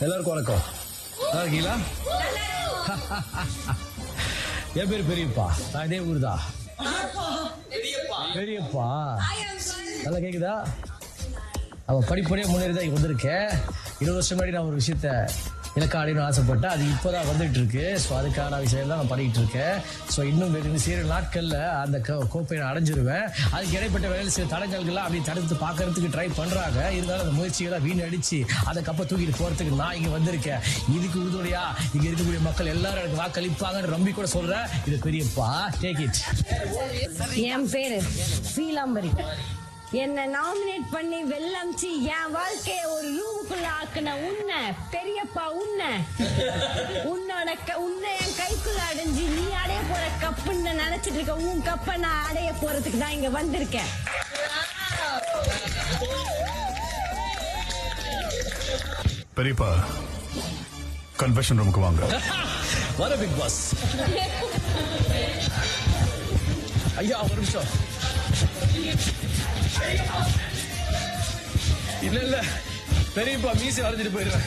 எல்லாருக்கும் வணக்கம். நல்லா இருக்கீங்களா? என் பேர் பெரியப்பா. நான் இதே ஊர் தான். பெரியப்பா நல்லா கேக்குதா? அவன் படிப்படியாக முன்னேறி தான் இங்கே வந்திருக்கேன். 20 வருஷம் முன்னாடி நான் ஒரு விஷயத்த இலக்கா அடையணும்னு ஆசைப்பட்டேன். அது இப்போதான் வந்துட்டு இருக்கு. ஸோ அதுக்கான விஷயம் தான் நான் பண்ணிட்டு இருக்கேன். ஸோ இன்னும் சில நாட்களில் அந்த கோப்பையை நான் அடைஞ்சிருவேன். அதுக்கு இடைப்பட்ட வேலையில் சில தடங்கல்கள்லாம் அப்படி தடுத்து பார்க்கறதுக்கு ட்ரை பண்ணுறாங்க. இருந்தாலும் அந்த முயற்சிகளை வீணடிச்சு அதை கப்பை தூக்கிட்டு போகிறதுக்கு நான் இங்கே வந்திருக்கேன். இதுக்கு உறுதுணையா இங்கே இருக்கக்கூடிய மக்கள் எல்லாரும் எனக்கு வாக்களிப்பாங்கன்னு நம்பி கூட சொல்கிறேன். இது பெரியப்பா, டேக் இட். என் பேரு பீலாம்பரி. என்ன நாமினேட் பண்ணி வெள்ளம்ச்சி என் வாழ்க்கைய ஒரு ரூமுக்குள்ள ஆக்குன உன்னை பெரியப்பா, உன்னை என் கைக்குள்ள அடைஞ்சு நீ அடைய போற கப்புன்னு நினைச்சிட்டு இருக்க. உன் கப்பை நான் அடைய போறதுக்கு தான் இங்க வந்திருக்கேன். பெரியப்பா, கன்வென்ஷன் ரூமுக்கு வாங்க. வர பிக் பாஸ். ஐயா ஒரு நிமிஷம். இல்ல பெரியப்பா மீசி வரைஞ்சிட்டு போயிடுவேன்.